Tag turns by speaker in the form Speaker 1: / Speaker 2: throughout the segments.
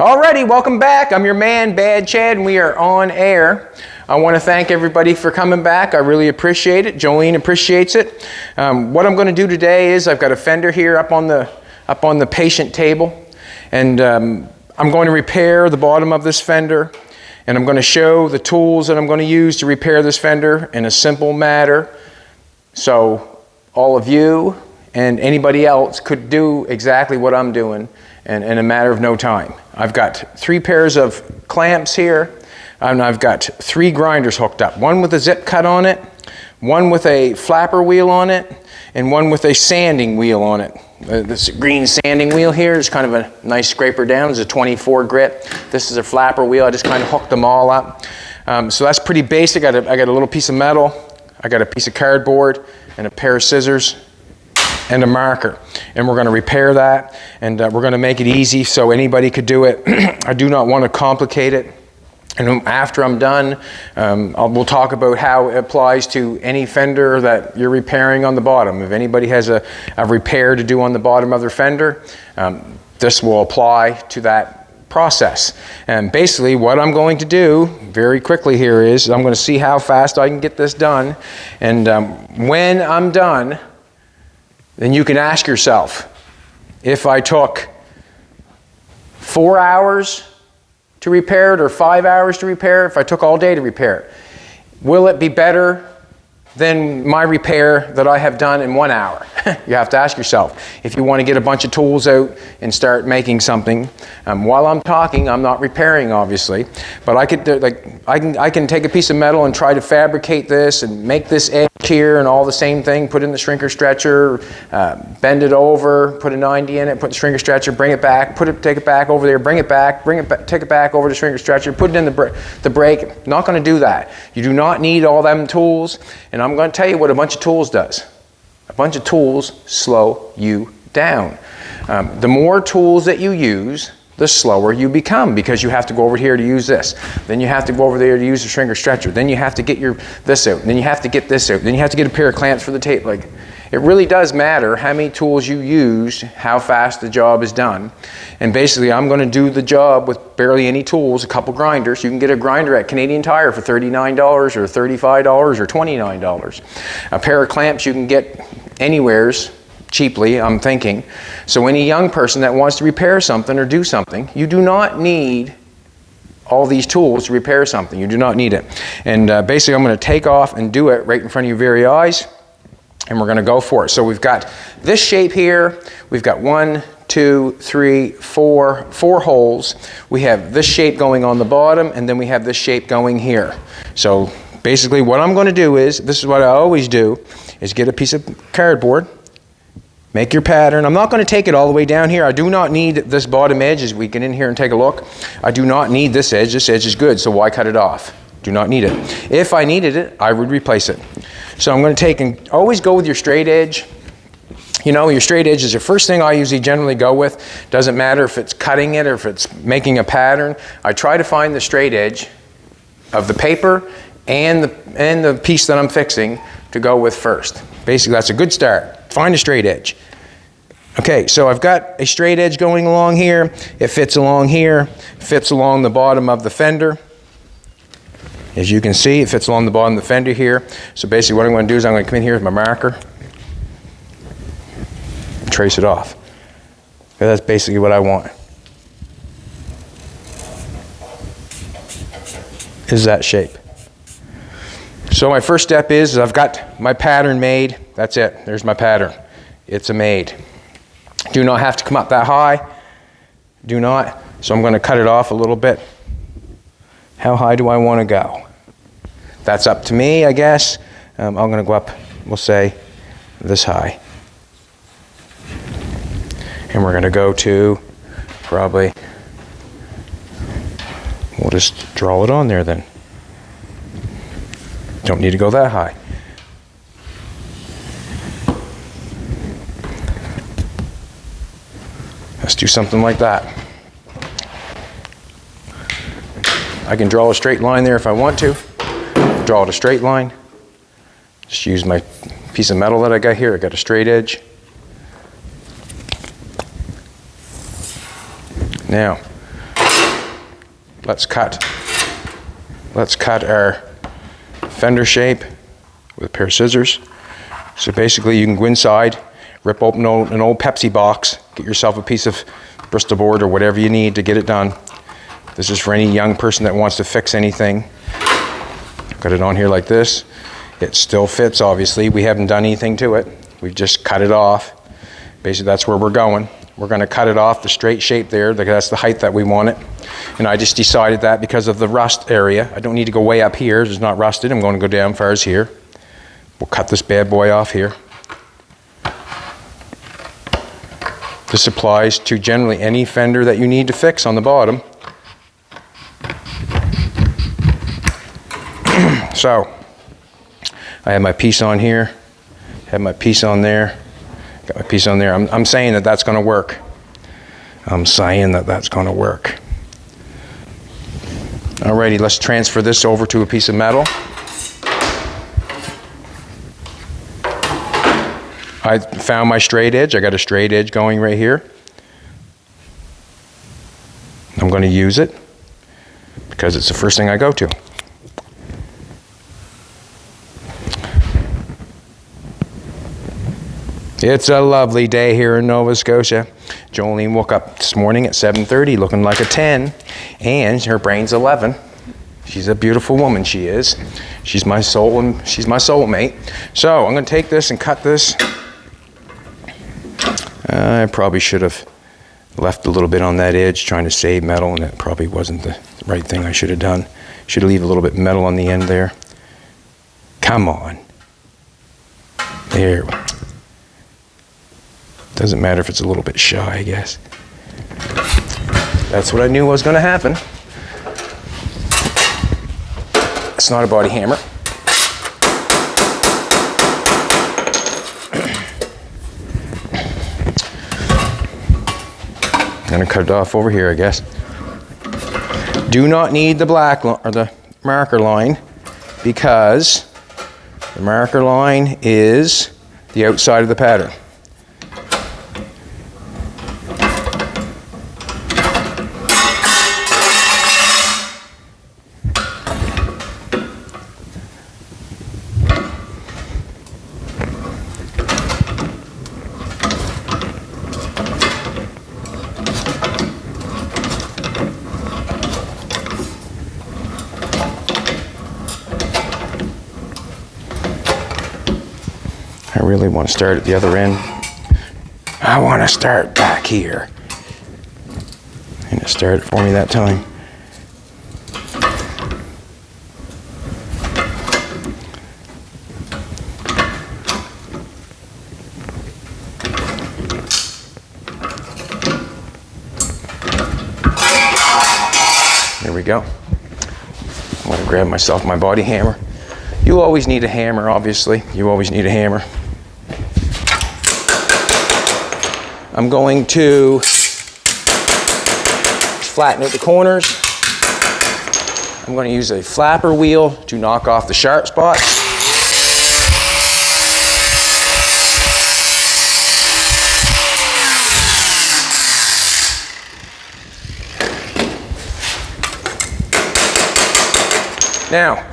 Speaker 1: Alrighty, welcome back. I'm your man, Bad Chad, and we are on air. I want to thank everybody for coming back. I really appreciate it. Jolene appreciates it. What I'm going to do today is I've got a fender here up on the patient table, and I'm going to repair the bottom of this fender, and I'm going to show the tools that I'm going to use to repair this fender in a simple matter, so all of you and anybody else could do exactly what I'm doing in a matter of no time. I've got 3 pairs of clamps here, and I've got 3 grinders hooked up. One with a zip cut on it, one with a flapper wheel on it, and one with a sanding wheel on it. This green sanding wheel here is kind of a nice scraper down. It's a 24 grit. This is a flapper wheel. I just kind of hooked them all up. So that's pretty basic. I got a little piece of metal, I got a piece of cardboard, and a pair of scissors, and a marker, and we're going to repair that, and we're going to make it easy so anybody could do it. I do not want to complicate it, and after I'm done, we'll talk about how it applies to any fender that you're repairing on the bottom. If anybody has a repair to do on the bottom of their fender, this will apply to that process. And basically what I'm going to do very quickly here is I'm going to see how fast I can get this done, and when I'm done, then you can ask yourself, if I took 4 hours to repair it or 5 hours to repair it, if I took all day to repair it, will it be better than my repair that I have done in 1 hour? You have to ask yourself. If you want to get a bunch of tools out and start making something, while I'm talking, I'm not repairing, obviously, but I can take a piece of metal and try to fabricate this and make this edge here and all the same thing, put it in the shrinker stretcher, bend it over, put a 90 in it, put the shrinker stretcher, bring it back, take it back over there, bring it back, take it back over the shrinker stretcher, put it in the brake. Not going to do that. You do not need all them tools, and I'm going to tell you what a bunch of tools does. A bunch of tools slow you down. The more tools that you use, the slower you become, because you have to go over here to use this. Then you have to go over there to use the shrinker stretcher. Then you have to get this out. Then you have to get this out. Then you have to get a pair of clamps for the tape. Like, it really does matter how many tools you use, how fast the job is done. And basically, I'm going to do the job with barely any tools, a couple grinders. You can get a grinder at Canadian Tire for $39 or $35 or $29. A pair of clamps you can get anywheres cheaply, I'm thinking. So any young person that wants to repair something or do something, you do not need all these tools to repair something. You do not need it. And basically, I'm going to take off and do it right in front of your very eyes, and we're going to go for it. So we've got this shape here. We've got 1, 2, 3, 4 holes. We have this shape going on the bottom, and then we have this shape going here. So basically what I'm going to do is, this is what I always do, is get a piece of cardboard, make your pattern. I'm not going to take it all the way down here. I do not need this bottom edge as we get in here and take a look. I do not need this edge. This edge is good, so why cut it off? Do not need it. If I needed it, I would replace it. So I'm going to take and always go with your straight edge. You know, your straight edge is the first thing I usually generally go with. Doesn't matter if it's cutting it or if it's making a pattern. I try to find the straight edge of the paper and the piece that I'm fixing to go with first. Basically, that's a good start. Find a straight edge. Okay, so I've got a straight edge going along here. It fits along here, fits along the bottom of the fender. As you can see, it fits along the bottom of the fender here. So basically what I'm going to do is I'm going to come in here with my marker, trace it off. Okay, that's basically what I want. Is that shape. So my first step is I've got my pattern made. That's it. There's my pattern. It's a made. Do not have to come up that high. Do not. So I'm going to cut it off a little bit. How high do I want to go? That's up to me, I guess. I'm going to go up, we'll say, this high. And we're going to go to probably, we'll just draw it on there then. Don't need to go that high. Let's do something like that. I can draw a straight line there if I want to. Draw it a straight line. Just use my piece of metal that I got here. I got a straight edge. Now, let's cut our fender shape with a pair of scissors. So basically you can go inside, rip open an old Pepsi box, get yourself a piece of Bristol board or whatever you need to get it done. This is for any young person that wants to fix anything. Got it on here like this. It still fits, obviously. We haven't done anything to it. We've just cut it off. Basically, that's where we're going. We're going to cut it off the straight shape there. That's the height that we want it. And I just decided that because of the rust area. I don't need to go way up here. It's not rusted. I'm going to go down as far as here. We'll cut this bad boy off here. This applies to generally any fender that you need to fix on the bottom. So, I have my piece on here, have my piece on there, got my piece on there. I'm saying that that's going to work. I'm saying that that's going to work. Alrighty, let's transfer this over to a piece of metal. I found my straight edge. I got a straight edge going right here. I'm going to use it because it's the first thing I go to. It's a lovely day here in Nova Scotia. Jolene woke up this morning at 7:30 looking like a 10, and her brain's 11. She's a beautiful woman, she is. She's my soul, and she's my soulmate. So I'm going to take this and cut this. I probably should have left a little bit on that edge trying to save metal, and that probably wasn't the right thing I should have done. Should have leave a little bit of metal on the end there. Come on. There. Doesn't matter if it's a little bit shy, I guess. That's what I knew was going to happen. It's not a body hammer. I'm going to cut it off over here, I guess. Do not need the black or the marker line, because the marker line is the outside of the pattern. I really want to start at the other end. I want to start back here. And it started for me that time. Here we go. I want to grab myself my body hammer. You always need a hammer, obviously. You always need a hammer. I'm going to flatten out the corners. I'm going to use a flapper wheel to knock off the sharp spots. Now,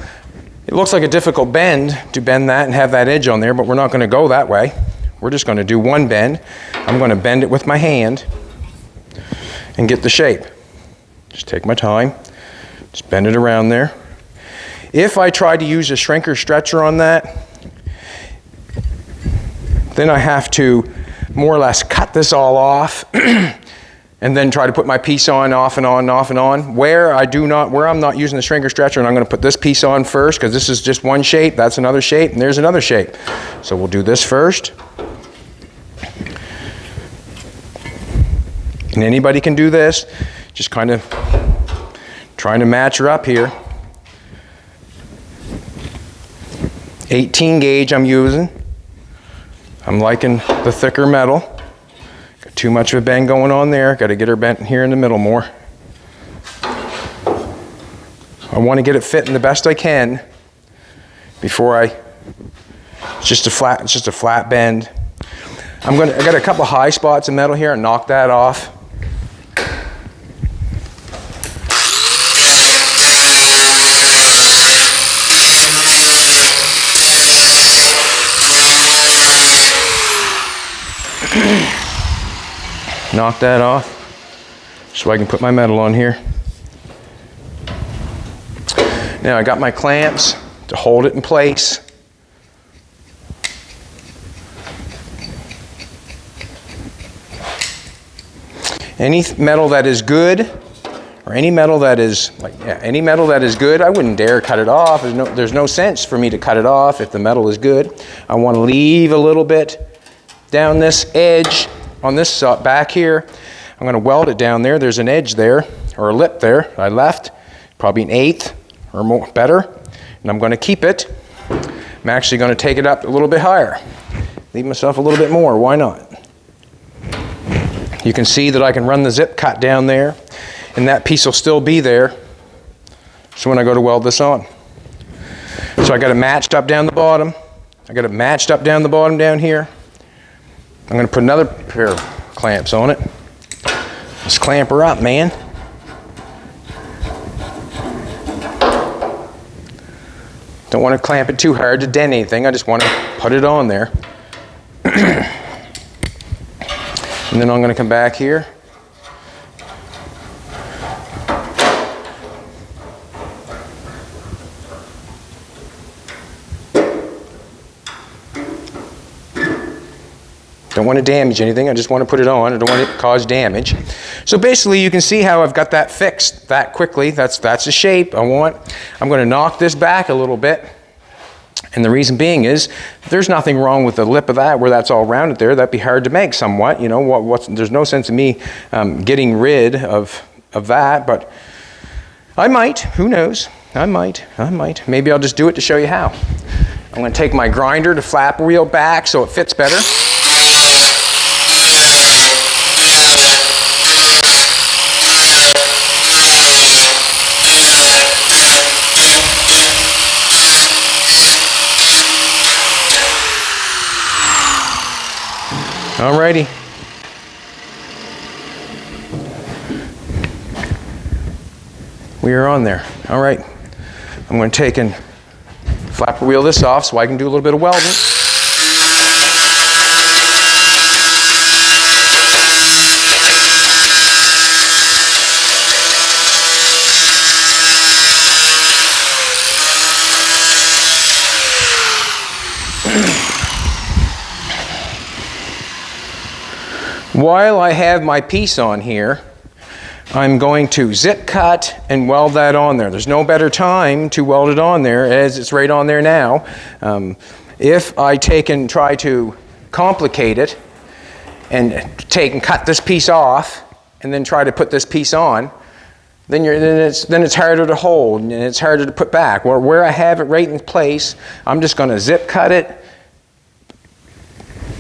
Speaker 1: it looks like a difficult bend to bend that and have that edge on there, but we're not going to go that way. We're just going to do one bend. I'm going to bend it with my hand and get the shape. Just take my time, just bend it around there. If I try to use a shrinker stretcher on that, then I have to more or less cut this all off and then try to put my piece on, off and on, off and on. Where I'm not using the shrinker stretcher, and I'm going to put this piece on first, because this is just one shape, that's another shape, and there's another shape. So we'll do this first. And anybody can do this, just kind of trying to match her up here. 18 gauge I'm using. I'm liking the thicker metal. Got too much of a bend going on there. Got to get her bent here in the middle more. I want to get it fitting the best I can before it's just a flat bend. I got a couple high spots of metal here and knock that off. knock that off so I can put my metal on here. Now I got my clamps to hold it in place. Any metal that is good, or any metal that is any metal that is good, I wouldn't dare cut it off. There's no sense for me to cut it off if the metal is good. I want to leave a little bit down this edge on this back here. I'm going to weld it down there. There's an edge there, or a lip there I left, probably an 1/8 or more, better, and I'm going to keep it. I'm actually going to take it up a little bit higher. Leave myself a little bit more, why not? You can see that I can run the zip cut down there, and that piece will still be there. So when I go to weld this on. So I got it matched up down the bottom. I got it matched up down the bottom down here. I'm going to put another pair of clamps on it. Let's clamp her up, man. Don't want to clamp it too hard to dent anything. I just want to put it on there. And then I'm going to come back here. Don't want to damage anything. I just want to put it on. I don't want it to cause damage. So basically you can see how I've got that fixed that quickly. That's the shape I want. I'm going to knock this back a little bit. And the reason being is there's nothing wrong with the lip of that where that's all rounded there. That'd be hard to make somewhat. You know, there's no sense in me getting rid of that, but I might. Who knows? I might. Maybe I'll just do it to show you how. I'm going to take my grinder to flap wheel back so it fits better. Alrighty. We are on there. All right. I'm going to take and flapper wheel this off so I can do a little bit of welding. While I have my piece on here, I'm going to zip cut and weld that on there. There's no better time to weld it on there as it's right on there now. If I take and try to complicate it and take and cut this piece off and then try to put this piece on, then it's harder to hold and it's harder to put back. Where I have it right in place, I'm just going to zip cut it,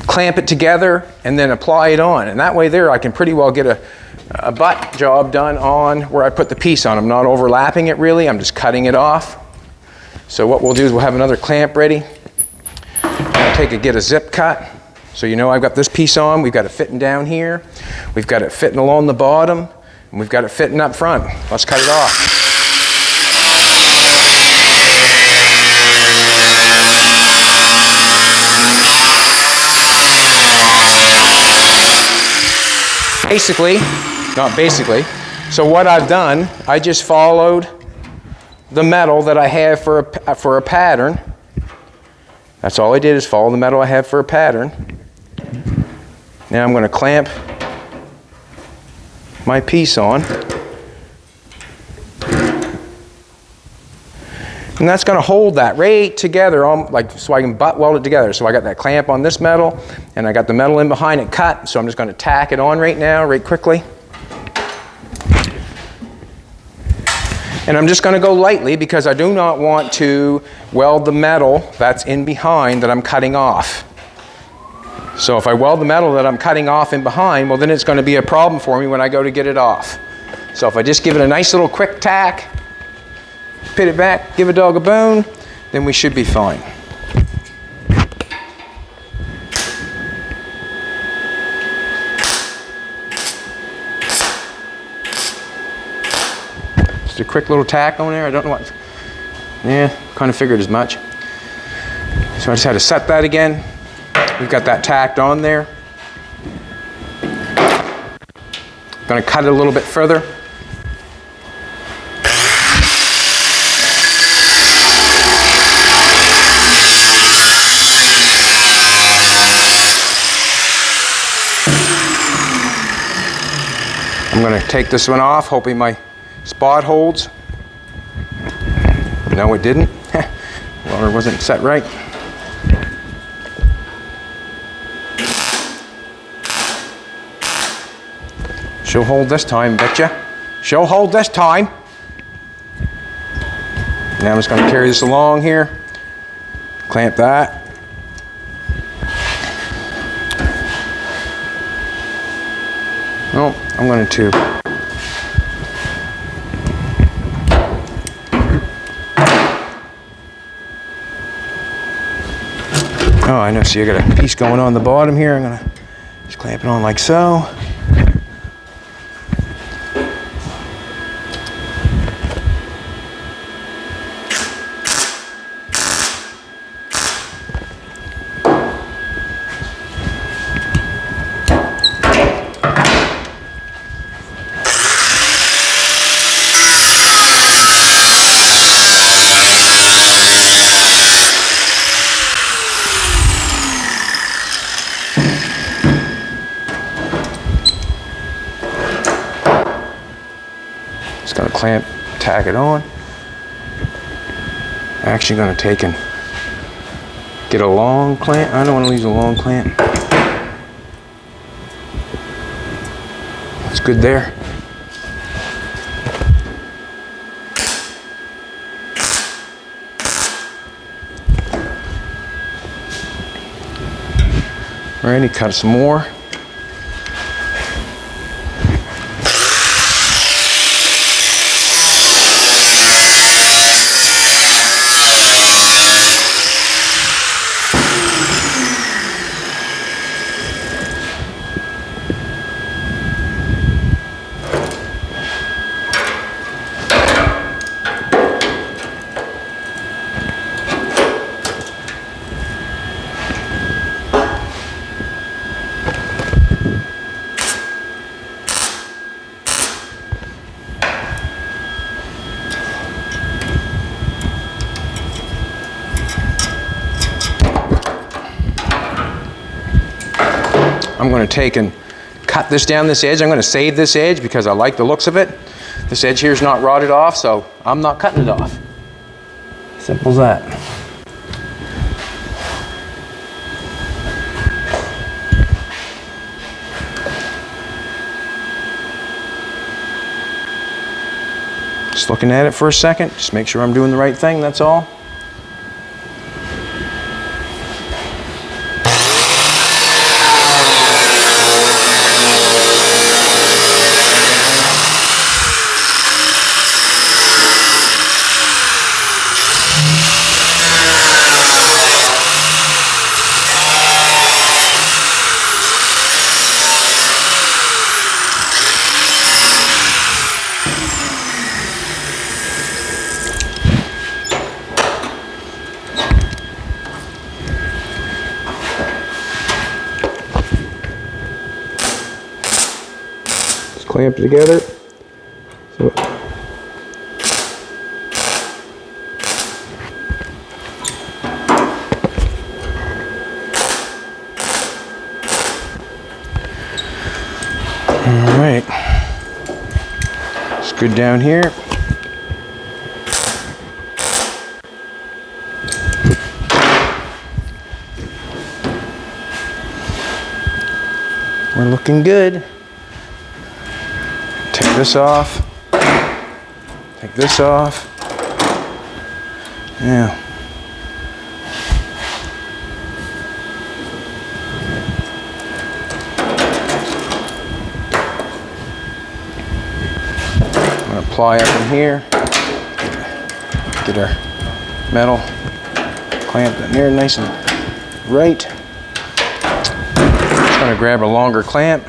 Speaker 1: clamp it together, and then apply it on. And that way there I can pretty well get a butt job done on where I put the piece on. I'm not overlapping it really, I'm just cutting it off. So what we'll do is we'll have another clamp ready. I'll get a zip cut. So you know I've got this piece on, we've got it fitting down here, we've got it fitting along the bottom, and we've got it fitting up front. Let's cut it off. So what I've done, I just followed the metal that I have for a pattern. That's all I did is follow the metal I have for a pattern. Now I'm going to clamp my piece on. And that's going to hold that right together, so I can butt weld it together. So I got that clamp on this metal, and I got the metal in behind it cut, so I'm just going to tack it on right now, right quickly. And I'm just going to go lightly because I do not want to weld the metal that's in behind that I'm cutting off. So if I weld the metal that I'm cutting off in behind, well then it's going to be a problem for me when I go to get it off. So if I just give it a nice little quick tack, pit it back, give a dog a bone, then we should be fine. Just a quick little tack on there. I don't know what, yeah, kind of figured as much. So I just had to set that again. We've got that tacked on there. Going to cut it a little bit further. I'm going to take this one off, hoping my spot holds. No, it didn't. Welder wasn't set right. She'll hold this time, betcha. She'll hold this time. Now I'm just going to carry this along here. Clamp that. Oh, I'm going to oh, I know, see I got a piece going on the bottom here. I'm going to just clamp it on like so. Just going to clamp, tack it on. I'm actually going to take and get a long clamp. I don't want to use a long clamp. That's good there. Alrighty, cut some more. I'm going to take and cut this down this edge. I'm going to save this edge because I like the looks of it. This edge here is not rotted off, so I'm not cutting it off. Simple as that. Just looking at it for a second, just make sure I'm doing the right thing, that's all. Clamp together. So all right, it's good down here. We're looking good. Take this off. Take this off. Now, I'm going to ply up in here. Get our metal clamped in there nice and right. Just going to grab a longer clamp.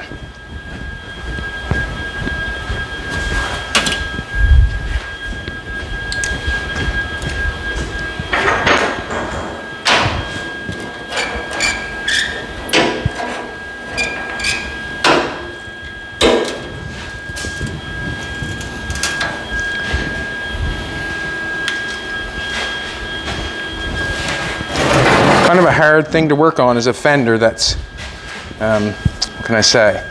Speaker 1: Kind of a hard thing to work on is a fender that's, what can I say?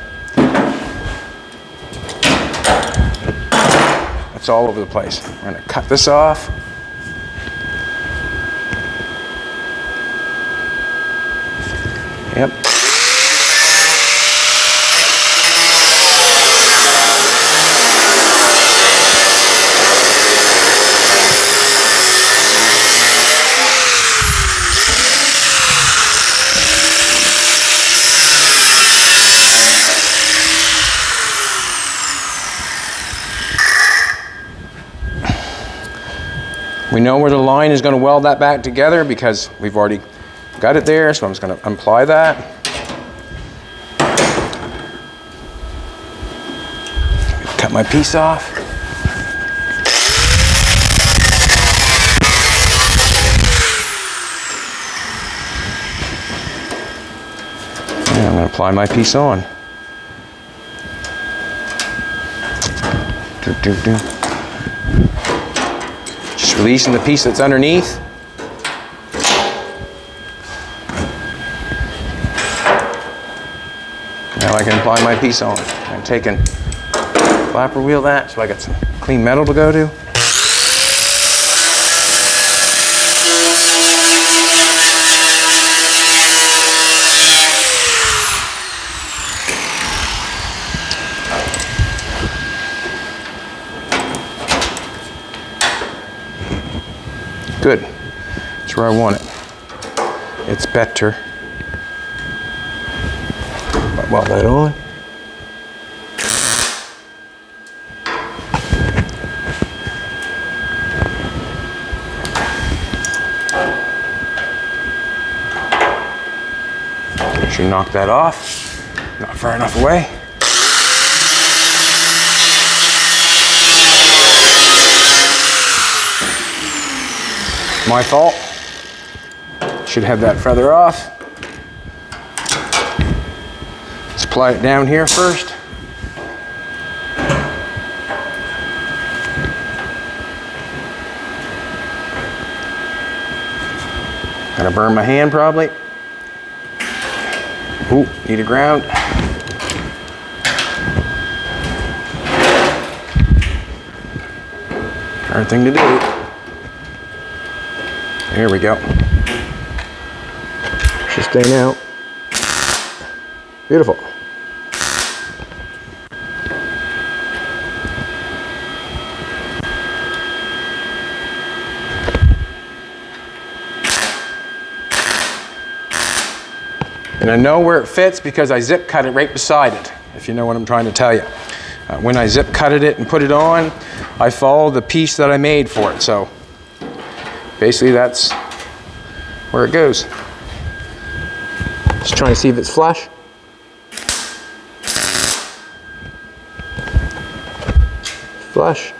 Speaker 1: It's all over the place. We're going to cut this off. Yep. We know where the line is going to weld that back together because we've already got it there, so I'm just going to apply that. Cut my piece off. And I'm going to apply my piece on. Just releasing the piece that's underneath. Now I can apply my piece on. I'm taking flapper wheel that so I got some clean metal to go to. Good. That's where I want it. It's better. Weld that on. Should knock that off. Not far enough away. My fault. Should have that feather off. Let's apply it down here first. Gonna burn my hand probably. Ooh, need a ground. Hard thing to do. Here we go. Should stay now. Beautiful. And I know where it fits because I zip cut it right beside it, if you know what I'm trying to tell you. When I zip cutted it and put it on, I followed the piece that I made for it. So basically that's where it goes. Just trying to see if it's flush. Flush.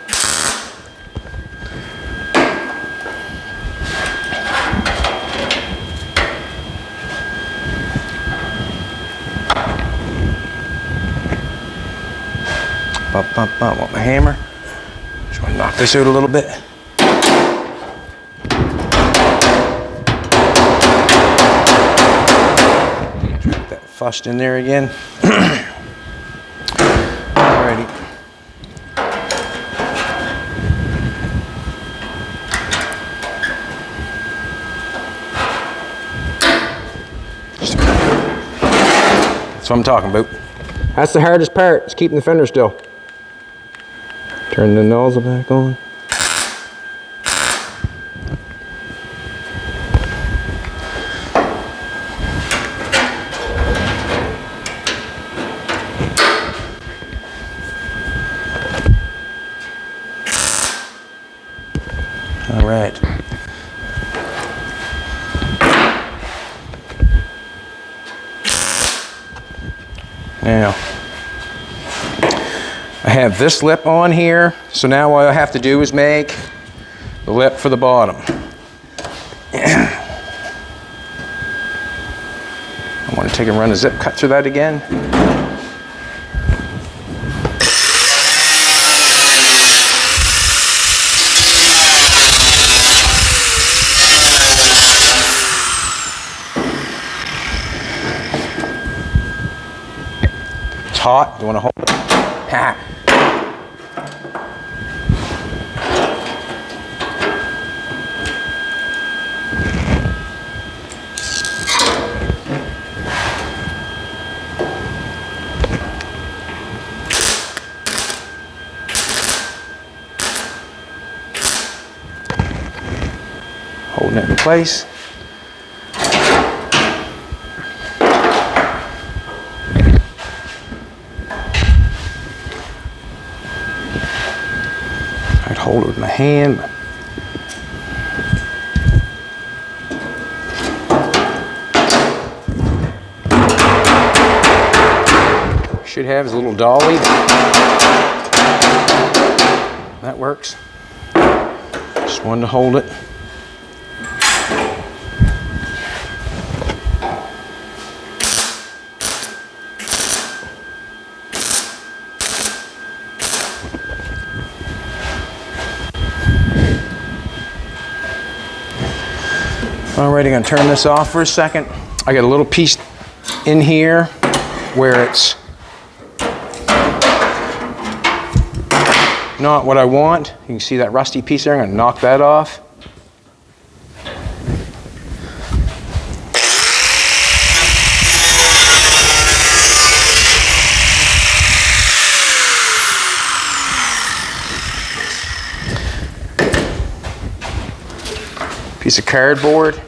Speaker 1: Bump, bump, bump. Want my hammer? Just want to knock this out a little bit. Get that flushed in there again. Alrighty. That's what I'm talking about. That's the hardest part, is keeping the fender still. Turn the nozzle back on. All right. Now, I have this lip on here, so now what I have to do is make the lip for the bottom. I want to take and run a zip cut through that again. hot. You want to hold it. Ha. Holding it in place. I'd hold it with my hand. Should have is a little dolly. That works. Just one to hold it. Alright, I'm going to turn this off for a second. I got a little piece in here where it's not what I want. You can see that rusty piece there. I'm going to knock that off. Piece of cardboard.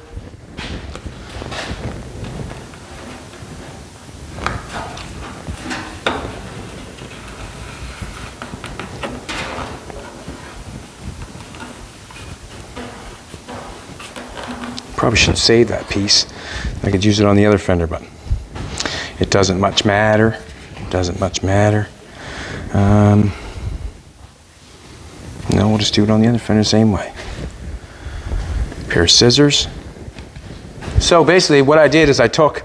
Speaker 1: Probably should save that piece. I could use it on the other fender, but it doesn't much matter. It doesn't much matter. No, we'll just do it on the other fender the same way. Pair of scissors. So basically what I did is I took,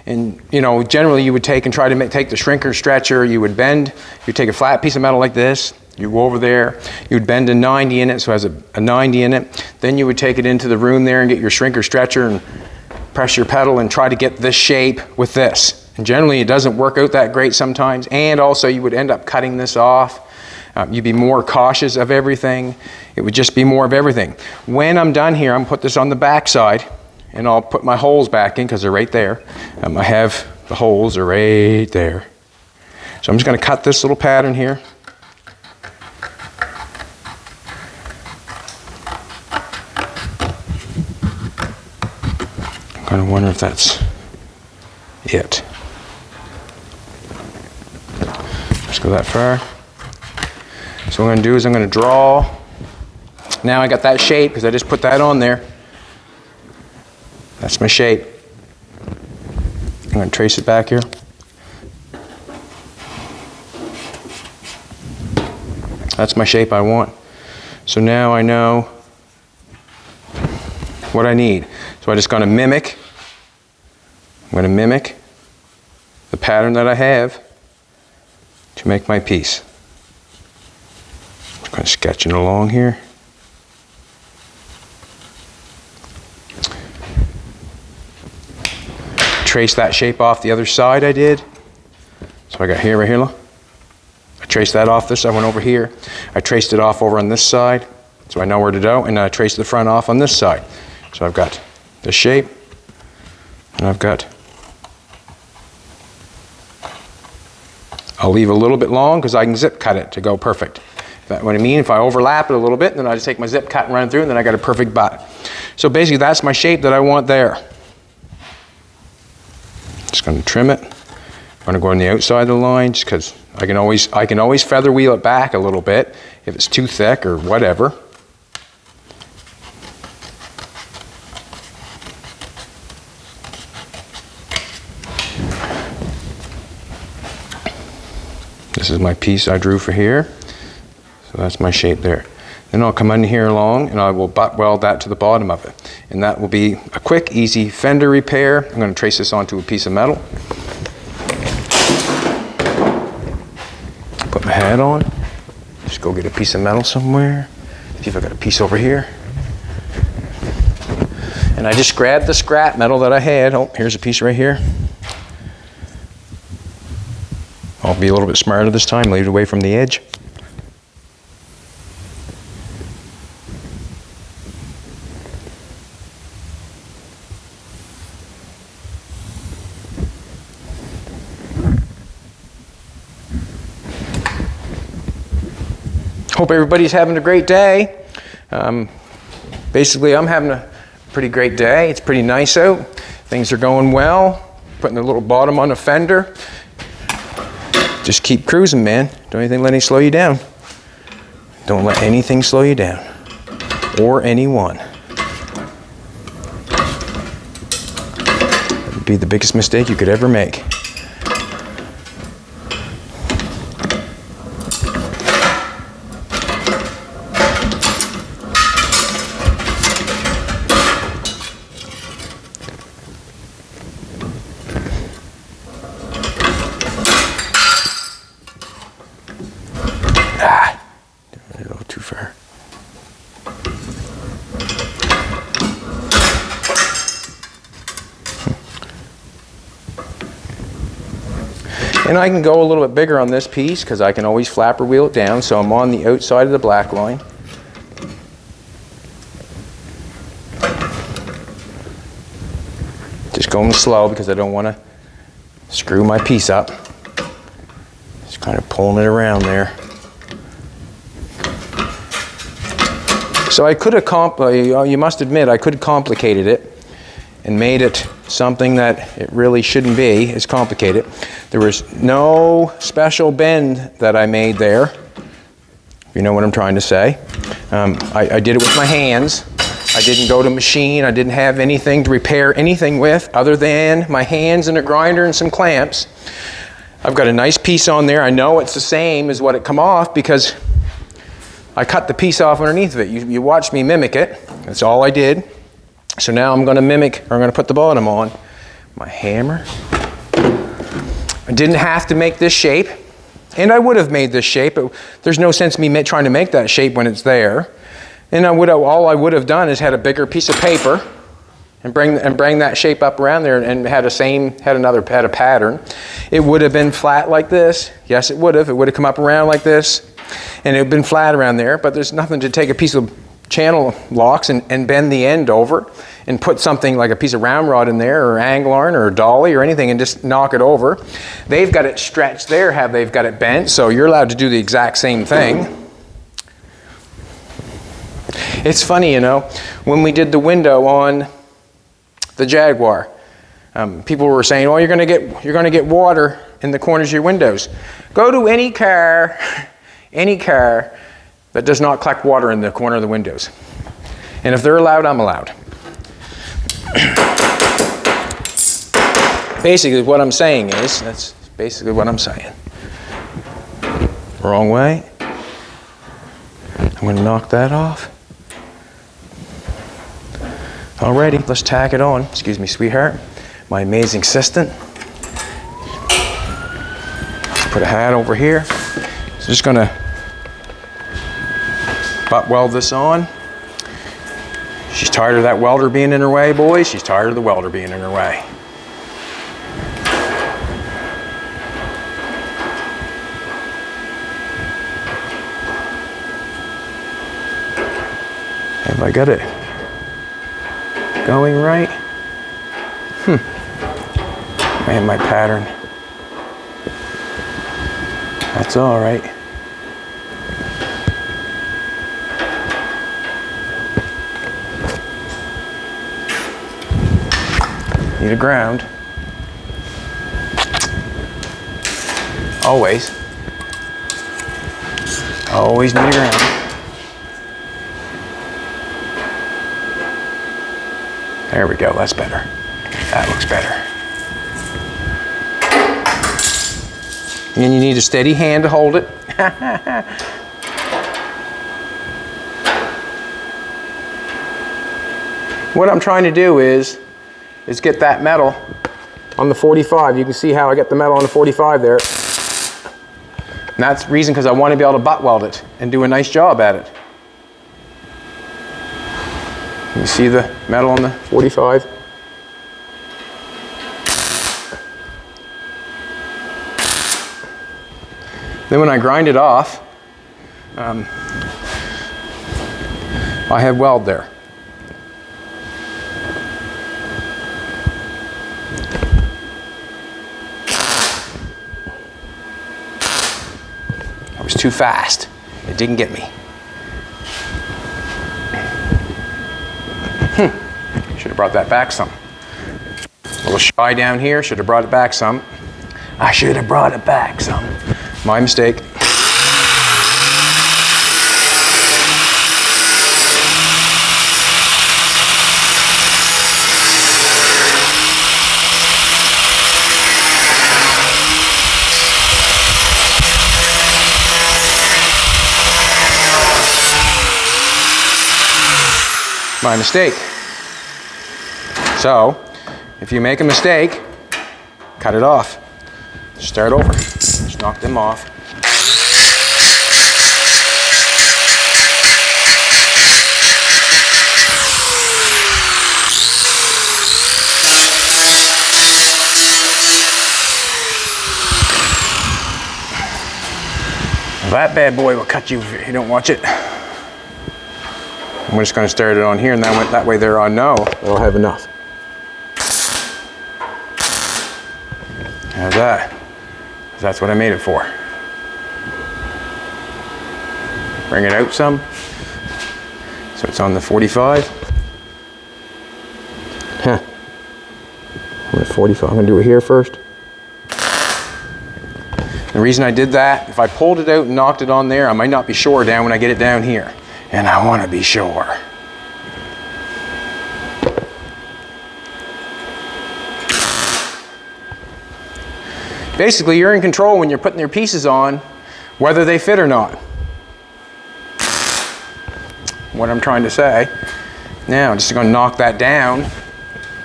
Speaker 1: and you know, generally you would take and try to take the shrinker stretcher, you would bend, you take a flat piece of metal like this, you go over there, you would bend a 90 in it, so it has a 90 in it, then you would take it into the room there and get your shrinker stretcher and press your pedal and try to get this shape with this. And generally it doesn't work out that great sometimes, and also you would end up cutting this off. You'd be more cautious of everything. It would just be more of everything. When I'm done here, I'm gonna put this on the back side and I'll put my holes back in because they're right there. I have the holes are right there. So I'm just gonna cut this little pattern here. I'm gonna wonder if that's it. Let's go that far. So what I'm going to do is I'm going to draw. Now I got that shape because I just put that on there. That's my shape. I'm going to trace it back here. That's my shape I want. So now I know what I need. So I'm just going to mimic. I'm going to mimic the pattern that I have to make my piece. Kind of sketching along here. Trace that shape off the other side I did. So I got here, right here, look. I traced that off this, I went over here. I traced it off over on this side, so I know where to go, and I traced the front off on this side. So I've got the shape, and I've got, I'll leave a little bit long because I can zip cut it to go perfect. That's what I mean. If I overlap it a little bit, then I just take my zip cut and run it through, and then I got a perfect butt. So basically that's my shape that I want there. Just going to trim it. I'm going to go on the outside of the line just because I can always feather wheel it back a little bit if it's too thick or whatever. This is my piece I drew for here. So that's my shape there. Then I'll come in here along and I will butt weld that to the bottom of it. And that will be a quick, easy fender repair. I'm going to trace this onto a piece of metal. Put my hat on. Just go get a piece of metal somewhere. See if I got a piece over here. And I just grabbed the scrap metal that I had. Oh, here's a piece right here. I'll be a little bit smarter this time, leave it away from the edge. Hope everybody's having a great day. Basically, I'm having a pretty great day. It's pretty nice out. Things are going well. Putting the little bottom on the fender. Just keep cruising, man. Don't anything let anything slow you down. Don't let anything slow you down. Or anyone. That would be the biggest mistake you could ever make. A little too far. And I can go a little bit bigger on this piece because I can always flapper wheel it down, so I'm on the outside of the black line. Just going slow because I don't want to screw my piece up. Just kind of pulling it around there. So I could have, you must admit, I could have complicated it and made it something that it really shouldn't be. It's complicated. There was no special bend that I made there, if you know what I'm trying to say. I did it with my hands. I didn't go to machine. I didn't have anything to repair anything with other than my hands and a grinder and some clamps. I've got a nice piece on there. I know it's the same as what it come off because I cut the piece off underneath of it. You watched me mimic it. That's all I did. So now I'm going to mimic, or I'm going to put the bottom on. My hammer. I didn't have to make this shape, and I would have made this shape, but there's no sense in me trying to make that shape when it's there. And all I would have done is had a bigger piece of paper and bring that shape up around there and had a pattern. It would have been flat like this. Yes, it would have. It would have come up around like this. And it would have been flat around there, but there's nothing to take a piece of channel locks and bend the end over and put something like a piece of round rod in there or angle iron or a dolly or anything and just knock it over. They've got it stretched there, they've got it bent, so you're allowed to do the exact same thing. It's funny, you know, when we did the window on the Jaguar, people were saying, "Oh, you're going to get water in the corners of your windows." Go to any car that does not collect water in the corner of the windows. And if they're allowed, I'm allowed. Basically what I'm saying is, that's basically what I'm saying. Wrong way. I'm going to knock that off. Alrighty, let's tack it on. Excuse me, sweetheart. My amazing assistant. Put a hat over here. So just going to butt weld this on. She's tired of that welder being in her way, boys. She's tired of the welder being in her way. Have I got it going right? Man, my pattern. That's all right. Need a ground. Always. Always need a ground. There we go, that's better. That looks better. And you need a steady hand to hold it. What I'm trying to do is get that metal on the 45. You can see how I get the metal on the 45 there. And that's the reason, because I want to be able to butt weld it and do a nice job at it. You see the metal on the 45? Then when I grind it off, I have weld there. I was too fast. It didn't get me. Should have brought that back some. A little shy down here, should have brought it back some. I should have brought it back some. My mistake. My mistake. So, if you make a mistake, cut it off. Start over. Just knock them off. That bad boy will cut you if you don't watch it. I'm just going to start it on here, and that way they're on no. They'll have enough. How's that? That's what I made it for. Bring it out some. So it's on the 45. Huh. I'm at 45. I'm going to do it here first. The reason I did that, if I pulled it out and knocked it on there, I might not be sure down when I get it down here. And I want to be sure. Basically, you're in control when you're putting your pieces on, whether they fit or not. What I'm trying to say. Now, I'm just going to knock that down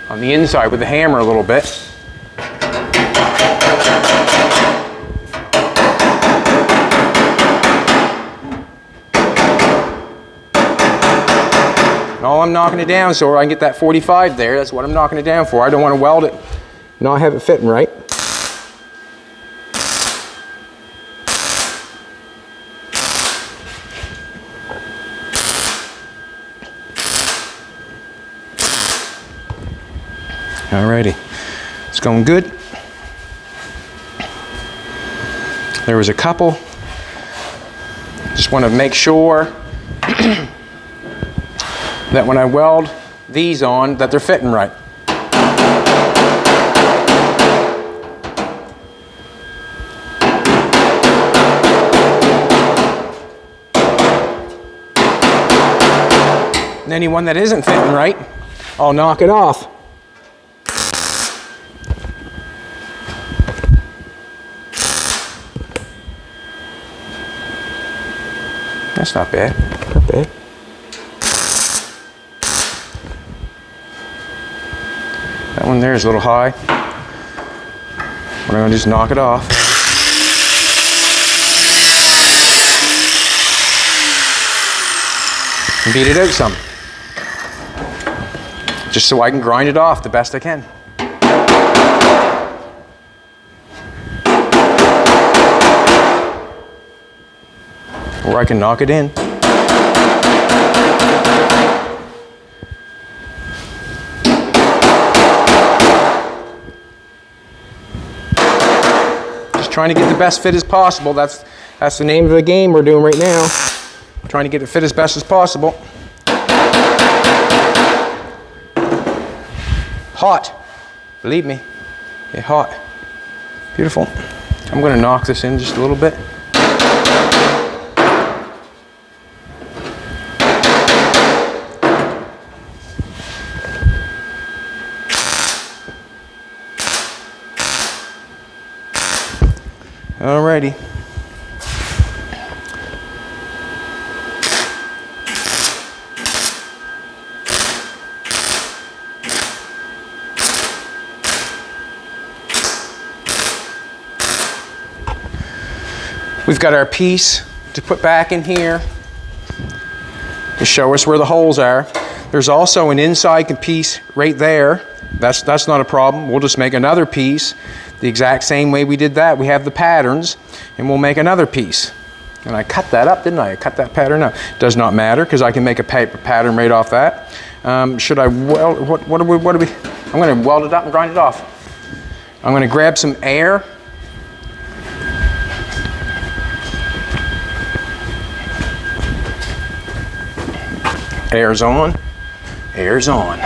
Speaker 1: on the inside with the hammer a little bit. All I'm knocking it down so I can get that 45 there. That's what I'm knocking it down for. I don't want to weld it, not have it fitting right. Alrighty, it's going good. There was a couple. Just want to make sure that when I weld these on, that they're fitting right. And anyone that isn't fitting right, I'll knock it off. That's not bad. Not bad. That one there is a little high. We're going to just knock it off. And beat it out some. Just so I can grind it off the best I can. Or I can knock it in. Trying to get the best fit as possible. That's the name of the game we're doing right now. Trying to get it fit as best as possible. Hot. Believe me. Yeah, hot. Beautiful. I'm going to knock this in just a little bit. Alrighty. We've got our piece to put back in here to show us where the holes are. There's also an inside piece right there. That's not a problem. We'll just make another piece the exact same way we did that. We have the patterns, and we'll make another piece. And I cut that up, didn't I? I cut that pattern up. Does not matter, because I can make a pattern right off that. Should I weld? What are we? I'm going to weld it up and grind it off. I'm going to grab some air. Air's on. Air's on.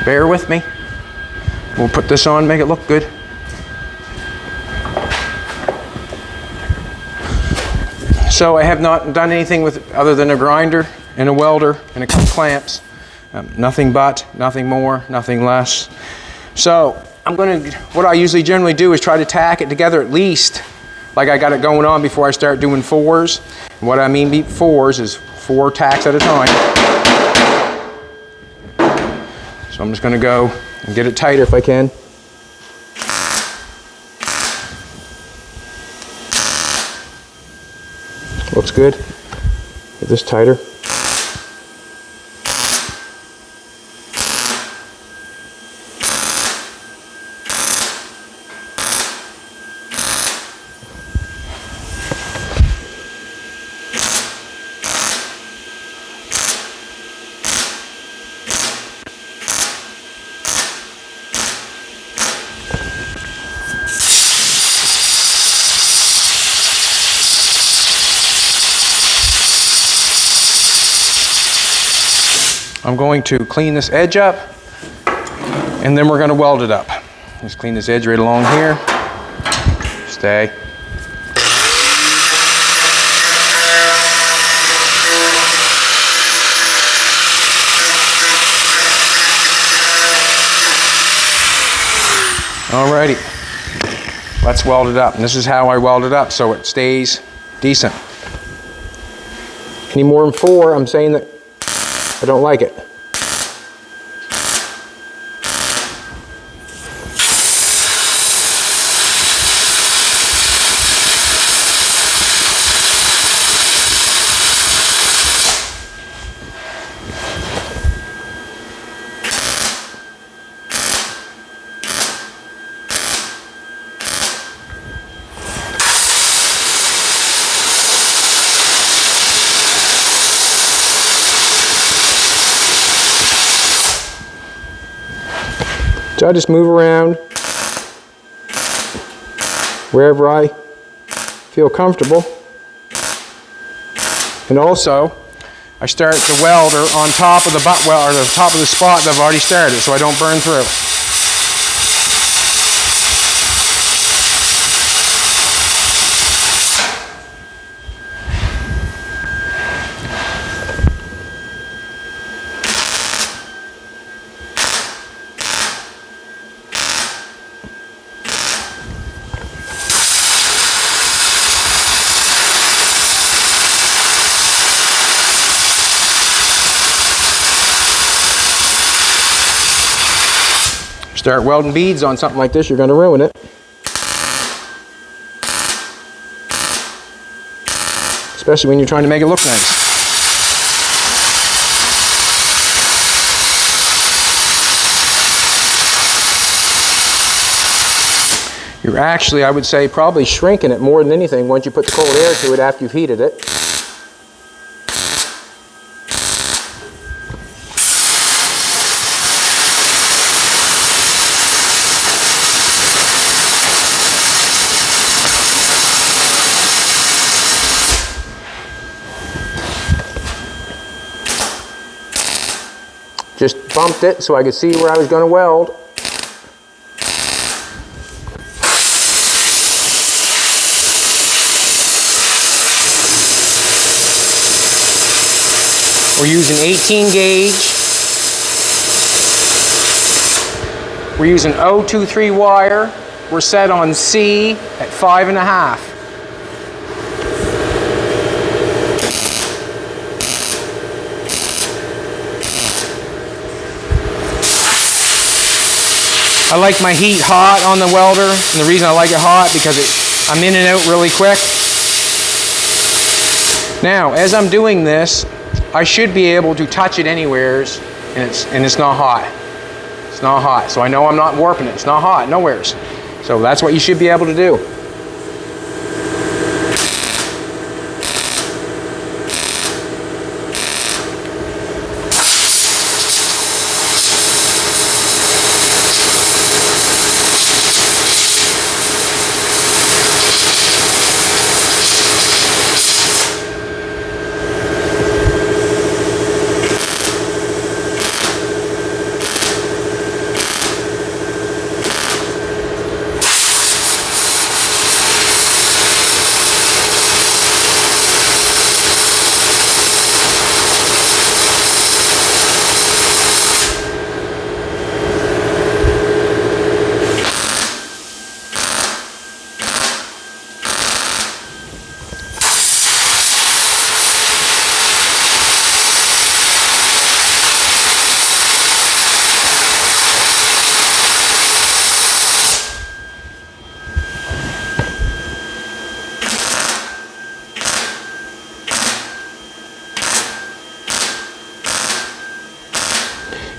Speaker 1: Bear with me. We'll put this on, make it look good. So I have not done anything with other than a grinder and a welder and a couple clamps. Nothing but, nothing more, nothing less. So what I usually generally do is try to tack it together at least like I got it going on before I start doing fours. And what I mean by fours is 4 tacks at a time. So I'm just going to go and get it tighter if I can. Looks good. Get this tighter. I'm going to clean this edge up, and then we're going to weld it up. Just clean this edge right along here. Stay. Alrighty, let's weld it up. And this is how I weld it up so it stays decent. Any more than 4, I'm saying that I don't like it. So I just move around wherever I feel comfortable. And also, I start the welder on top of the butt weld, or the top of the spot that I've already started, so I don't burn through. Start welding beads on something like this, you're going to ruin it. Especially when you're trying to make it look nice. You're actually, I would say, probably shrinking it more than anything once you put the cold air to it after you've heated it. Just bumped it so I could see where I was going to weld. We're using 18 gauge. We're using 023 wire. We're set on C at 5.5. I like my heat hot on the welder, and the reason I like it hot because I'm in and out really quick. Now, as I'm doing this, I should be able to touch it anywheres, and it's not hot. It's not hot, so I know I'm not warping it. It's not hot, nowheres. So that's what you should be able to do.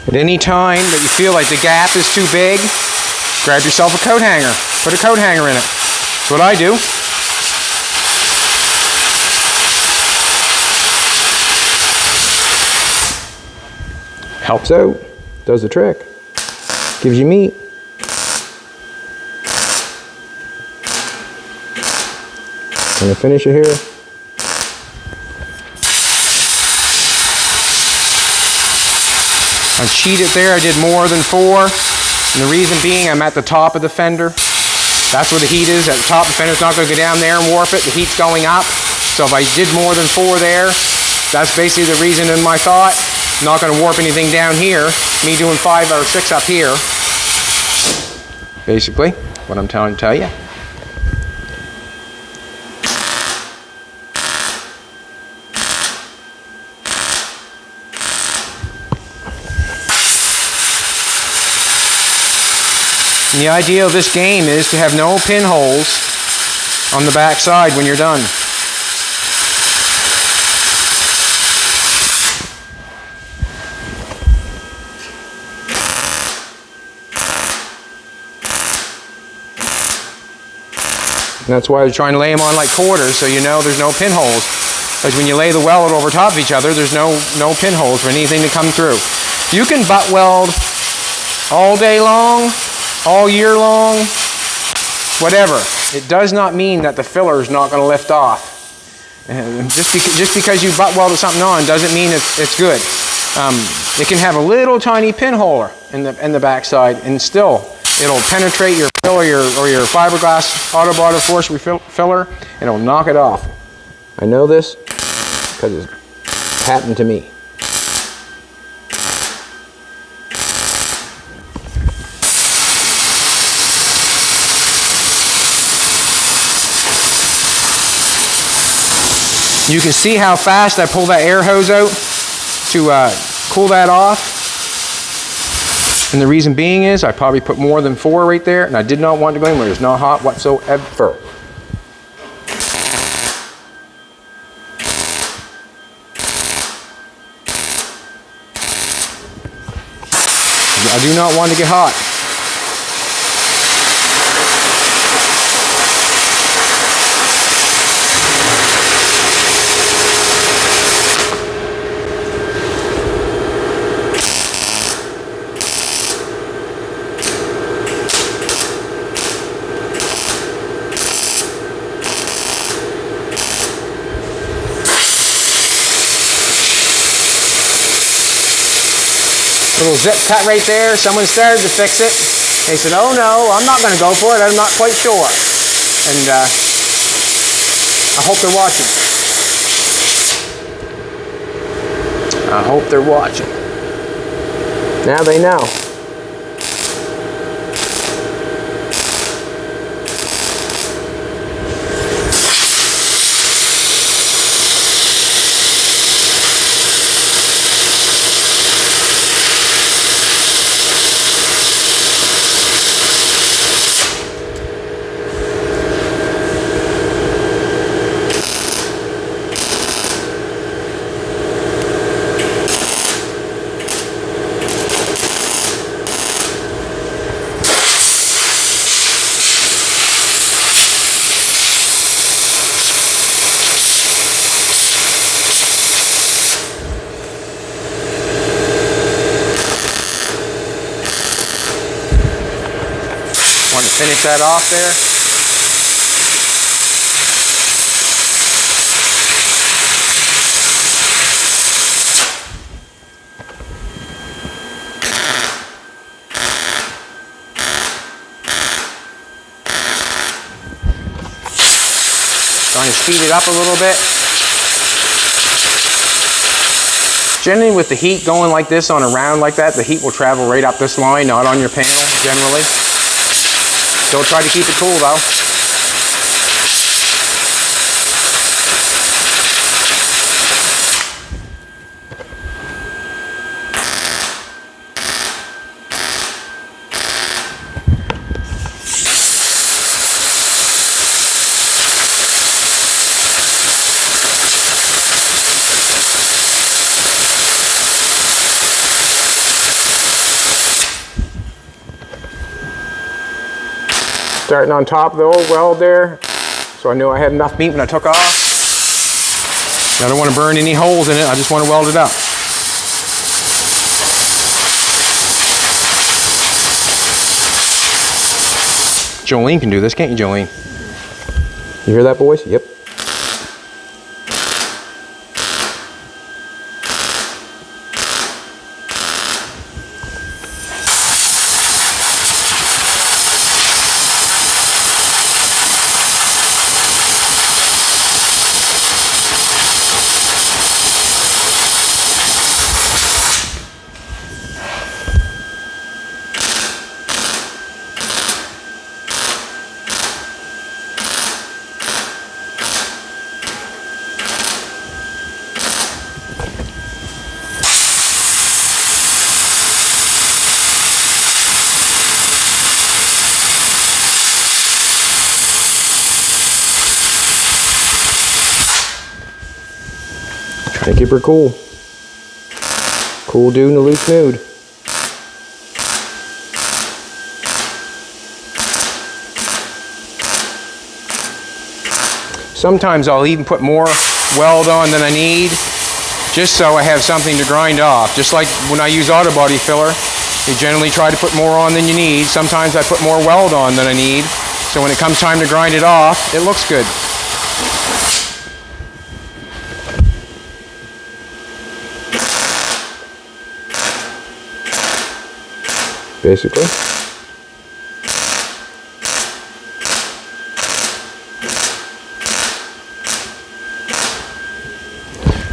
Speaker 1: At any time that you feel like the gap is too big, grab yourself a coat hanger. Put a coat hanger in it. That's what I do. Helps out. Does the trick. Gives you meat. Gonna finish it here. I've cheated there, I did more than 4. And the reason being I'm at the top of the fender. That's where the heat is. At the top of the fender, it's not going to go down there and warp it. The heat's going up. So if I did more than 4 there, that's basically the reason in my thought. Not going to warp anything down here. Me doing 5 or 6 up here. Basically, what I'm trying to tell you. And the idea of this game is to have no pinholes on the back side when you're done. And that's why I was trying to lay them on like quarters so you know there's no pinholes. Because when you lay the weld over top of each other, there's no pinholes for anything to come through. You can butt weld all day long, all year long, whatever. It does not mean that the filler is not going to lift off. Just because you butt welded something on doesn't mean it's good. It can have a little tiny pinhole in the backside, and still it'll penetrate your filler or your fiberglass auto body force filler, and it'll knock it off. I know this because it's happened to me. You can see how fast I pull that air hose out to cool that off. And the reason being is I probably put more than 4 right there, and I did not want to go anywhere. It's not hot whatsoever. I do not want to get hot. Little zip cut right there. Someone started to fix it. They said, oh no, I'm not going to go for it. I'm not quite sure. And I hope they're watching. I hope they're watching. Now they know. finish that off there. Trying to speed it up a little bit. Generally with the heat going like this on a round like that, the heat will travel right up this line, not on your panel generally. Still try to keep it cool though. Starting on top of the old weld there, so I knew I had enough meat when I took off. I don't want to burn any holes in it, I just want to weld it up. Jolene can do this, can't you, Jolene? You hear that, boys? Yep. Trying to keep her cool. Cool dude in a loose nude. Sometimes I'll even put more weld on than I need, just so I have something to grind off. Just like when I use auto body filler, you generally try to put more on than you need. Sometimes I put more weld on than I need, so when it comes time to grind it off, it looks good. Basically.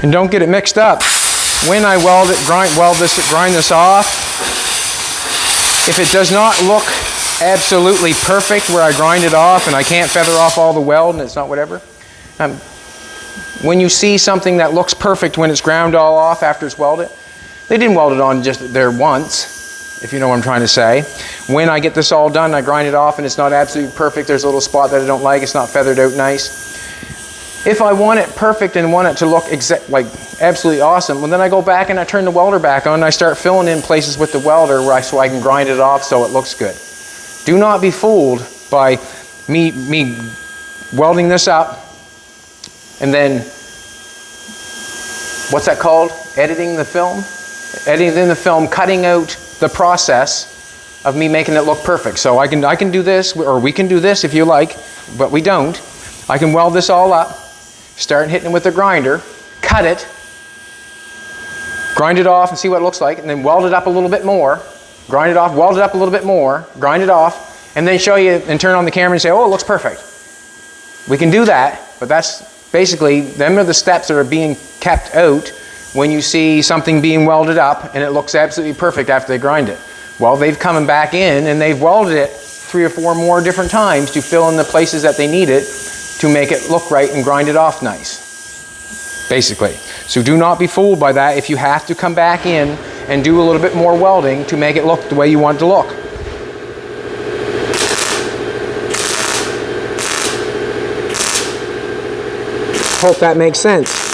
Speaker 1: And don't get it mixed up. When I weld it, grind this off, if it does not look absolutely perfect where I grind it off and I can't feather off all the weld and it's not whatever, when you see something that looks perfect when it's ground all off after it's welded, they didn't weld it on just there once, if you know what I'm trying to say. When I get this all done, I grind it off and it's not absolutely perfect, there's a little spot that I don't like, it's not feathered out nice. If I want it perfect and want it to look like absolutely awesome, well then I go back and I turn the welder back on and I start filling in places with the welder so I can grind it off so it looks good. Do not be fooled by me welding this up and then, what's that called? Editing the film? Editing the film, cutting out the process of me making it look perfect. So I can do this, or we can do this if you like, but we don't. I can weld this all up, start hitting it with the grinder, cut it, grind it off and see what it looks like, and then weld it up a little bit more, grind it off, weld it up a little bit more, grind it off, and then show you and turn on the camera and say, oh, it looks perfect. We can do that, but that's basically, them are the steps that are being kept out when you see something being welded up and it looks absolutely perfect after they grind it. Well, they've come back in and they've welded it 3 or 4 more different times to fill in the places that they need it to make it look right and grind it off nice, basically. So do not be fooled by that if you have to come back in and do a little bit more welding to make it look the way you want it to look. Hope that makes sense.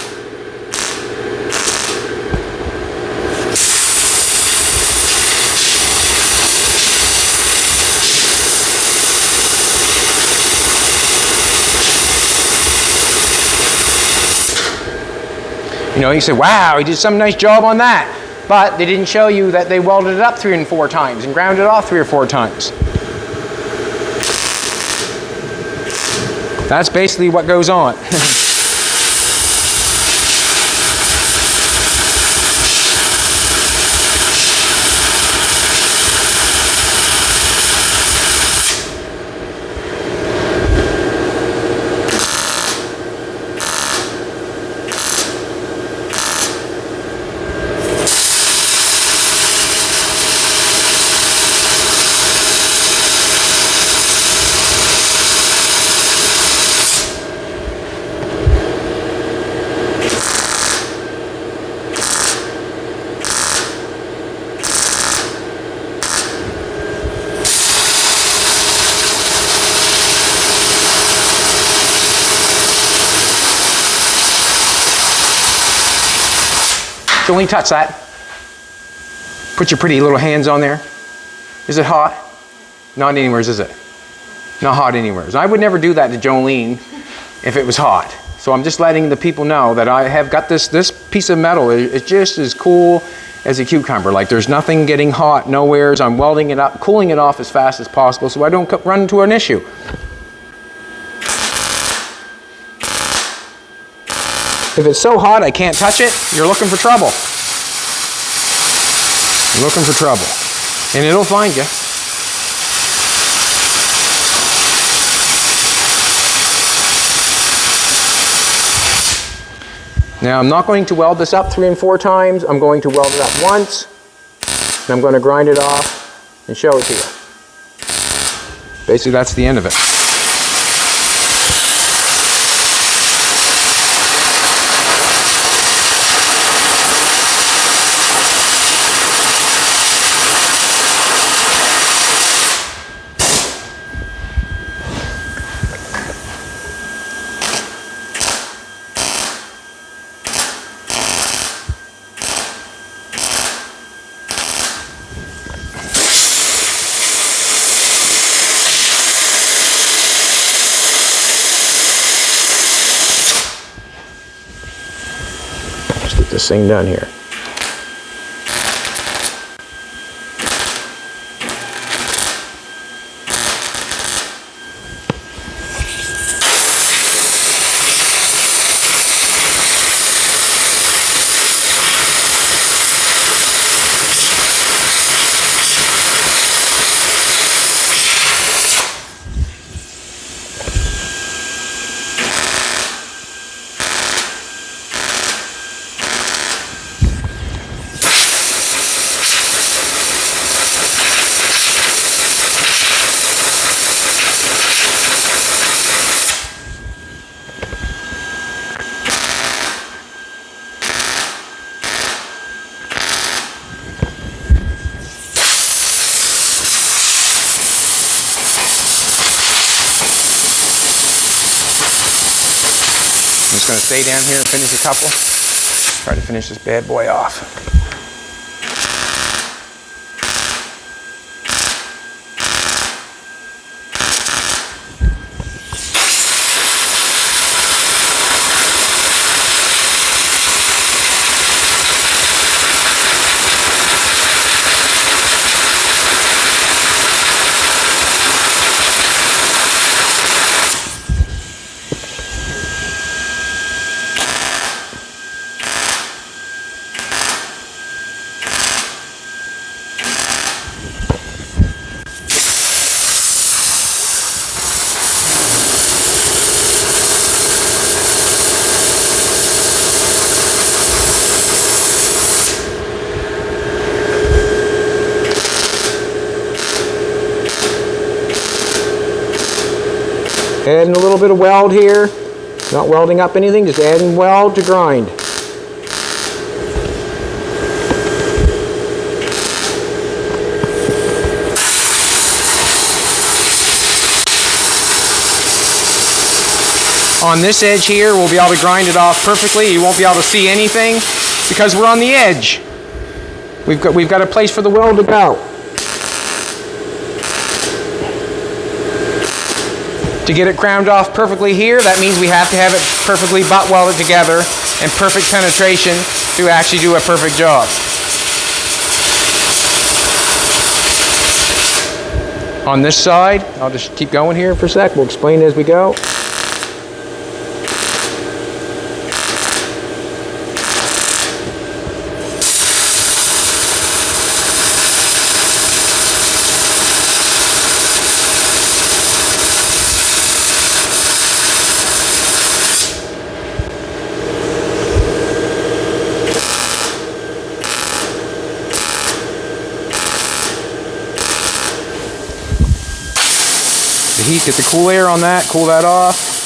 Speaker 1: You know, you say, wow, he did some nice job on that. But they didn't show you that they welded it up 3 and 4 times and ground it off 3 or 4 times. That's basically what goes on. Jolene, touch that. Put your pretty little hands on there. Is it hot? Not anywhere, is it? Not hot anywhere. I would never do that to Jolene if it was hot. So I'm just letting the people know that I have got this piece of metal. It's just as cool as a cucumber. Like there's nothing getting hot, nowheres. I'm welding it up, cooling it off as fast as possible so I don't run into an issue. If it's so hot I can't touch it, you're looking for trouble. You're looking for trouble. And it'll find you. Now I'm not going to weld this up 3 and 4 times. I'm going to weld it up once. And I'm going to grind it off and show it to you. Basically that's the end of it. This thing done here. I'm just going to stay down here and finish a couple. Try to finish this bad boy off. Adding a little bit of weld here, not welding up anything, just adding weld to grind. On this edge here, we'll be able to grind it off perfectly. You won't be able to see anything because we're on the edge. We've got a place for the weld to go. To get it crowned off perfectly here, that means we have to have it perfectly butt welded together and perfect penetration to actually do a perfect job. On this side, I'll just keep going here for a sec. We'll explain as we go. get the cool air on that, cool that off.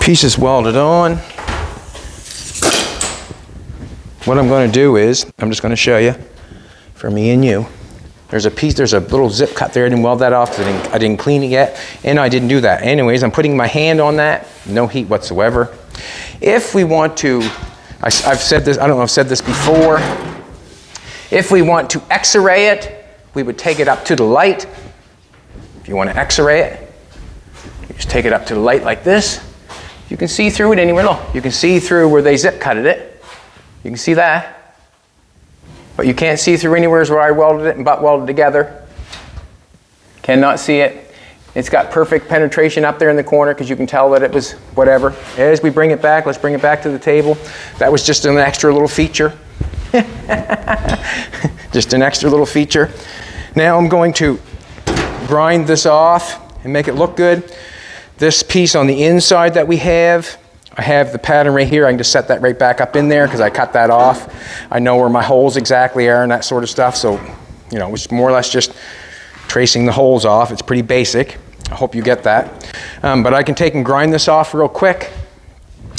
Speaker 1: Piece is welded on. What I'm going to do is, I'm just going to show you for me and you. There's a little zip cut there. I didn't weld that off because I didn't clean it yet, and I didn't do that. Anyways, I'm putting my hand on that, no heat whatsoever. If we want to, I've said this, I don't know if I've said this before, if we want to X-ray it, we would take it up to the light. If you want to X-ray it, you just take it up to the light like this. You can see through it anywhere. Look, you can see through where they zip cutted it. You can see that. But you can't see through anywhere where I welded it and butt welded together. Cannot see it. It's got perfect penetration up there in the corner because you can tell that it was whatever. As we bring it back, let's bring it back to the table. That was just an extra little feature. Just an extra little feature. Now I'm going to grind this off and make it look good. This piece on the inside that we have, I have the pattern right here. I can just set that right back up in there because I cut that off. I know where my holes exactly are and that sort of stuff. So, you know, it's more or less just tracing the holes off. It's pretty basic. I hope you get that. But I can take and grind this off real quick.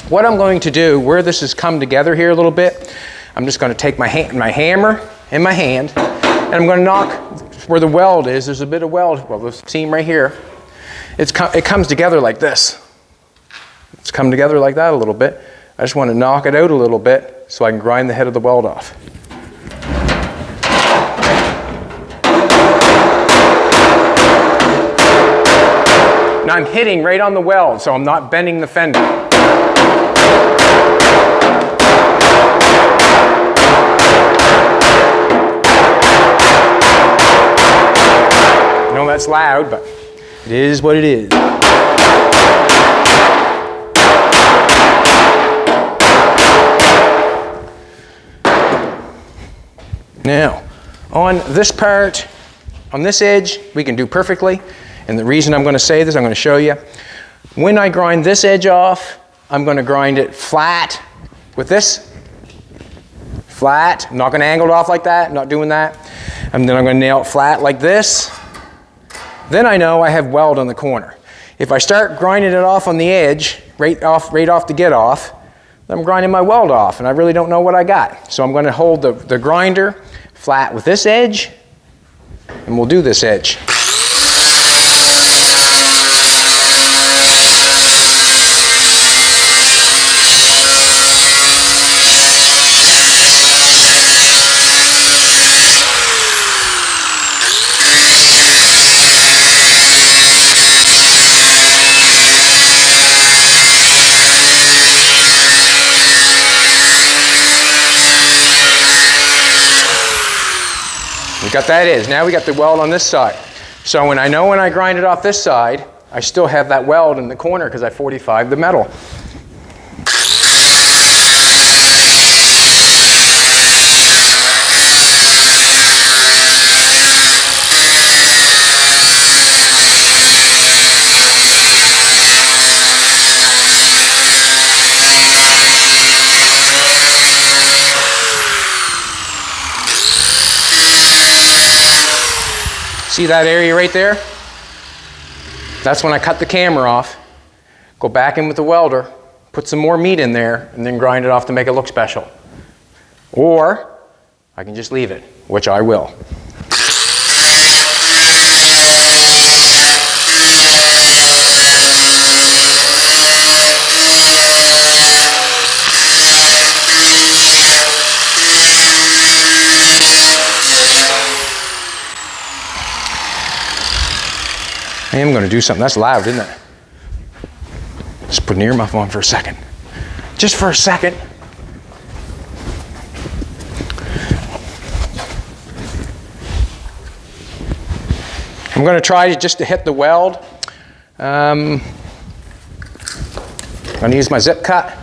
Speaker 1: What I'm going to do, where this has come together here a little bit, I'm just going to take my hammer in my hand, and I'm going to knock where the weld is. There's a bit of weld, well, this seam right here. It comes together like this. It's come together like that a little bit. I just want to knock it out a little bit so I can grind the head of the weld off. Now I'm hitting right on the weld, so I'm not bending the fender. I know that's loud, but it is what it is. Now, on this part, on this edge, we can do perfectly. And the reason I'm going to say this, I'm going to show you. When I grind this edge off, I'm going to grind it flat with this. Flat. I'm not going to angle it off like that. I'm not doing that. And then I'm going to nail it flat like this. Then I know I have weld on the corner. If I start grinding it off on the edge, right off the get off, then I'm grinding my weld off, and I really don't know what I got. So I'm going to hold the grinder flat with this edge, and we'll do this edge. We got that edge. Now we got the weld on this side. So when I grind it off this side, I still have that weld in the corner because I 45 the metal. See that area right there? That's when I cut the camera off, go back in with the welder, put some more meat in there, and then grind it off to make it look special. Or I can just leave it, which I will. I am going to do something. That's loud, isn't it? Just put an earmuff on for a second. Just for a second. I'm going to try just to hit the weld. I'm going to use my zip cut.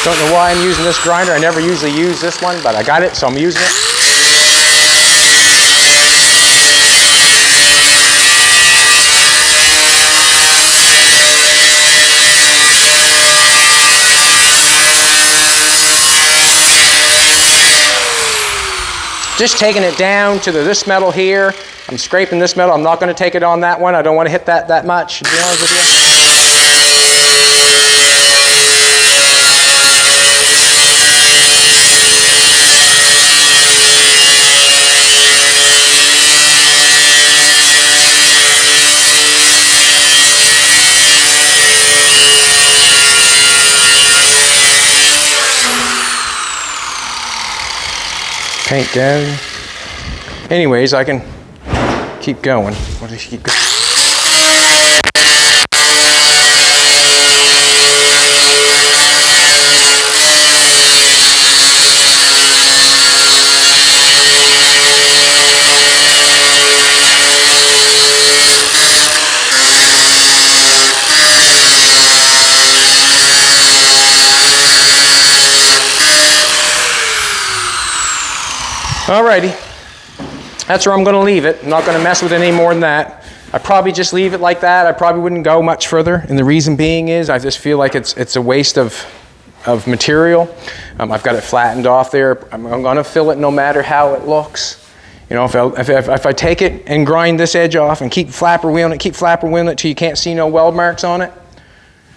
Speaker 1: Don't know why I'm using this grinder. I never usually use this one, but I got it, so I'm using it. Just taking it down to this metal here. I'm scraping this metal. I'm not going to take it on that one. I don't want to hit that much, to be honest with you. Paint down. Anyways, I can keep going. What does he keep going? Alrighty, that's where I'm going to leave it. I'm not going to mess with it any more than that. I probably just leave it like that. I probably wouldn't go much further, and the reason being is I just feel like it's a waste of material. I've got it flattened off there. I'm going to fill it no matter how it looks. You know, if I take it and grind this edge off and keep flapper wheeling it till you can't see no weld marks on it,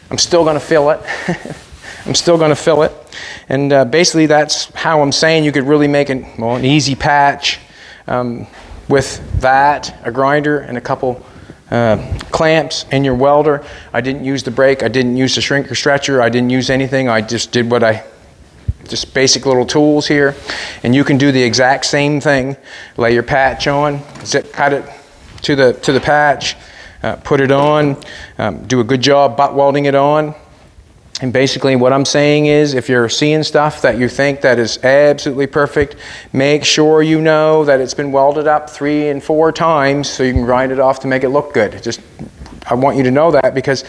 Speaker 1: I'm still going to fill it. I'm still going to fill it. And basically that's how I'm saying you could really make an easy patch with that, a grinder, and a couple clamps and your welder. I didn't use the brake. I didn't use the shrinker stretcher. I didn't use anything. I just did just basic little tools here. And you can do the exact same thing. Lay your patch on, zip cut it to the patch, put it on, do a good job butt welding it on. And basically what I'm saying is, if you're seeing stuff that you think that is absolutely perfect, make sure you know that it's been welded up 3 and 4 times so you can grind it off to make it look good. I want you to know that, because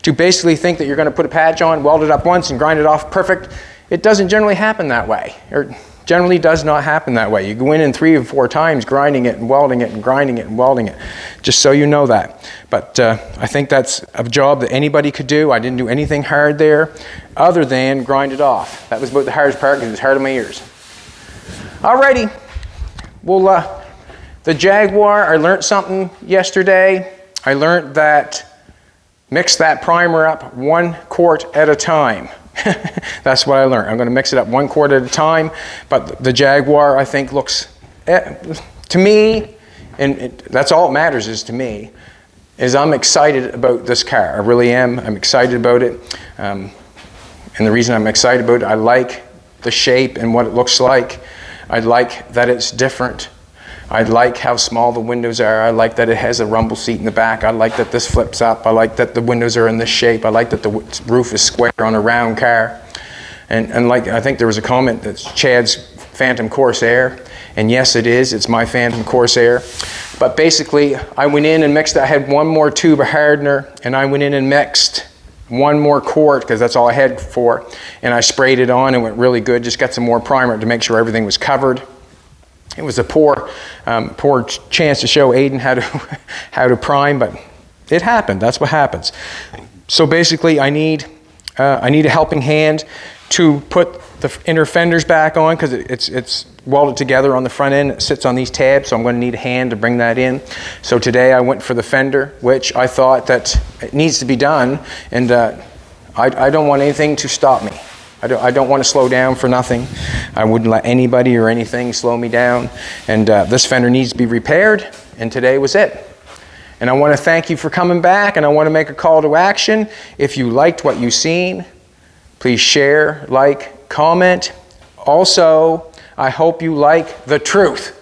Speaker 1: to basically think that you're going to put a patch on, weld it up once and grind it off perfect, it doesn't generally happen that way. Or generally does not happen that way. You go in 3 or 4 times grinding it and welding it and grinding it and welding it, just so you know that. But I think that's a job that anybody could do. I didn't do anything hard there other than grind it off. That was about the hardest part because it was hard on my ears. Alrighty, well, the Jaguar, I learned something yesterday. I learned that mix that primer up 1 quart at a time. That's what I learned. I'm going to mix it up 1 quart at a time, but the Jaguar, I think, looks, to me, and that's all it matters is to me, is I'm excited about this car. I really am. I'm excited about it. And the reason I'm excited about it, I like the shape and what it looks like. I like that it's different. I like how small the windows are. I like that it has a rumble seat in the back. I like that this flips up. I like that the windows are in this shape. I like that the roof is square on a round car. And like, I think there was a comment that's Chad's Phantom Corsair. And yes, it is. It's my Phantom Corsair. But basically, I went in and mixed. I had one more tube of hardener, and I went in and mixed one more quart, because that's all I had for, and I sprayed it on and went really good. Just got some more primer to make sure everything was covered. It was a poor chance to show Aiden how to prime, but it happened. That's what happens. So basically, I need a helping hand to put the inner fenders back on, because it's welded together on the front end. It sits on these tabs, so I'm going to need a hand to bring that in. So today I went for the fender, which I thought that it needs to be done, and I don't want anything to stop me. I don't want to slow down for nothing. I wouldn't let anybody or anything slow me down, and this fender needs to be repaired, and today was it. And I want to thank you for coming back, and I want to make a call to action. If you liked what you've seen, please share, like, comment. Also, I hope you like the truth.